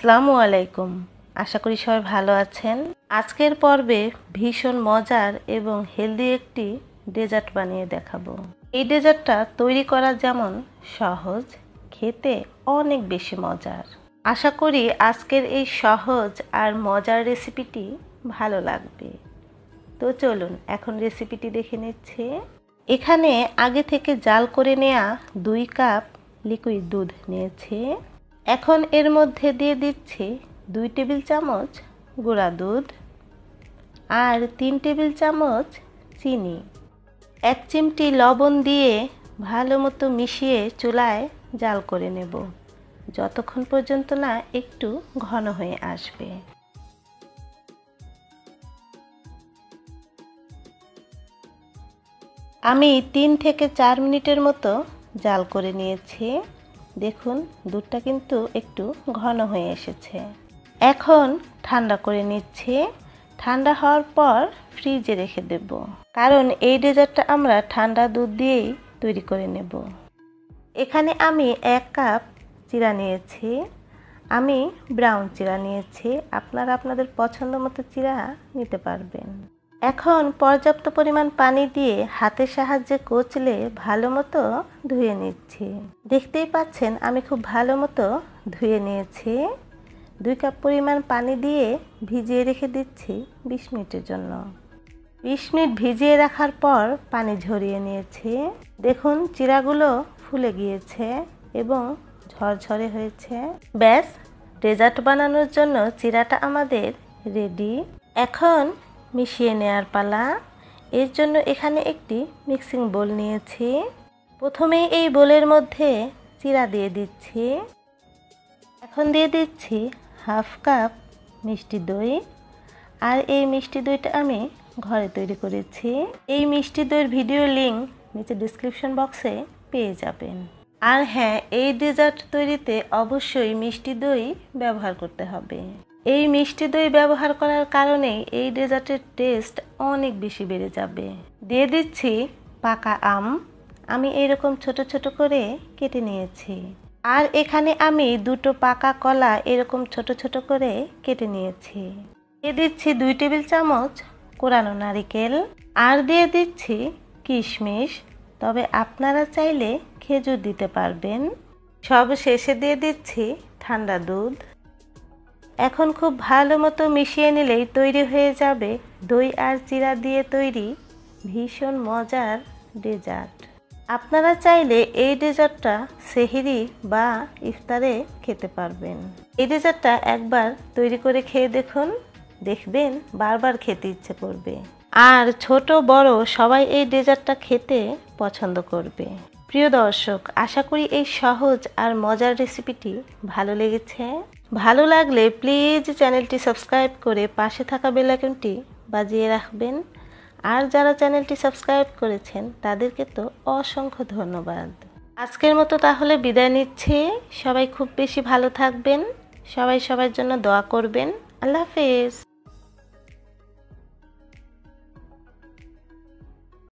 আসসালামু আলাইকুম। আশা করি সবাই ভালো আছেন। আজকের পর্বে ভীষণ মজার এবং হেলদি একটি ডেজার্ট বানিয়ে দেখাবো। এই ডেজার্টটা তৈরি করা যেমন সহজ, খেতে অনেক বেশি মজার। আশা করি আজকের এই সহজ আর মজার রেসিপিটি ভালো লাগবে। তো চলুন এখন রেসিপিটি দেখে নিচ্ছি। এখানে আগে থেকে জাল করে নেওয়া 2 কাপ লিকুইড দুধ নিয়েছি। এখন এর মধ্যে দিয়ে দিচ্ছি 2 টেবিল চামচ গুঁড়া দুধ আর 3 টেবিল চামচ চিনি। 1 চিমটি লবণ দিয়ে ভালো মতো মিশিয়ে চুলায় জাল করে নেব যতক্ষণ পর্যন্ত না একটু ঘন হয়ে আসবে। আমি 3 থেকে 4 মিনিটের মতো জাল করে নিয়েছি। দেখুন দুধটা কিন্তু একটু ঘন হয়ে এসেছে। এখন ঠান্ডা করে নিচ্ছি। ঠান্ডা হওয়ার পর ফ্রিজে রেখে দেব, কারণ এই ডেজার্টটা আমরা ঠান্ডা দুধ দিয়েই তৈরি করে নেব। এখানে আমি 1 কাপ চিরা নিয়েছি। আমি ব্রাউন চিরা নিয়েছি, আপনারা আপনাদের পছন্দ মতো চিরা নিতে পারবেন। এখন পর্যাপ্ত পরিমাণ পানি দিয়ে হাতের সাহায্যে কচলে ভালো মতো ধুয়ে নিচ্ছি। দেখতেই পাচ্ছেন আমি খুব ভালো মতো ধুয়ে নিয়েছি। 2 কাপ পরিমাণ পানি দিয়ে ভিজিয়ে রেখে দিচ্ছি 20 মিনিটের জন্য। 20 মিনিট ভিজিয়ে রাখার পর পানি ঝরিয়ে নিয়েছি। দেখুন চিরাগুলো ফুলে গিয়েছে এবং ঝরঝরে হয়েছে। ব্যাস, ডেজার্ট বানানোর জন্য চিরাটা আমাদের রেডি। এখন মিশিয়ে নেওয়ার পালা। এর জন্য এখানে একটি মিক্সিং বোল নিয়েছি। প্রথমেই এই বোলের মধ্যে চিরা দিয়ে দিচ্ছি। এখন দিয়ে দিচ্ছি 1/2 কাপ মিষ্টি দই। আর এই মিষ্টি দইটা আমি ঘরে তৈরি করেছি। এই মিষ্টি দইয়ের ভিডিও লিংক নিচে ডেসক্রিপশন বক্সে পেয়ে যাবেন। আর হ্যাঁ, এই ডেজার্ট তৈরিতে অবশ্যই মিষ্টি দই ব্যবহার করতে হবে। এই মিষ্টি দই ব্যবহার করার কারণে এই ডেজার্টের টেস্ট অনেক বেশি বেড়ে যাবে। দিয়ে দিচ্ছি পাকা আম। আমি এরকম ছোট ছোট করে কেটে নিয়েছি। আর এখানে আমি 2টো পাকা কলা এরকম ছোট ছোট করে কেটে নিয়েছি। দিয়ে দিচ্ছি 2 টেবিল চামচ কোরানো নারকেল। আর দিয়ে দিচ্ছি কিশমিশ, তবে আপনারা চাইলে খেজুর দিতে পারবেন। সব শেষে দিয়ে দিচ্ছি ঠান্ডা দুধ। এখন খুব ভালো মতো মিশিয়ে নিলেই তৈরি হয়ে যাবে দই আর চিরা দিয়ে তৈরি ভীষণ মজার ডেজার্ট। আপনারা চাইলে এই ডেজার্টটা সেহরি বা ইফতারে খেতে পারবেন। এই ডেজার্টটা একবার তৈরি করে খেয়ে দেখুন, দেখবেন বারবার খেতে ইচ্ছে করবে। আর ছোট বড় সবাই এই ডেজার্টটা খেতে পছন্দ করবে। প্রিয় দর্শক, আশা করি এই সহজ আর মজার রেসিপিটি ভালো লেগেছে। ভালো লাগলে প্লিজ চ্যানেলটি সাবস্ক্রাইব করে পাশে থাকা বেল আইকনটি বাজিয়ে রাখবেন। আর যারা চ্যানেলটি সাবস্ক্রাইব করেছেন তাদেরকে তো অসংখ্য ধন্যবাদ। আজকের মতো তাহলে বিদায় নিচ্ছি। সবাই খুব বেশি ভালো থাকবেন। সবাই সবার জন্য দোয়া করবেন। আল্লাহ হাফেজ।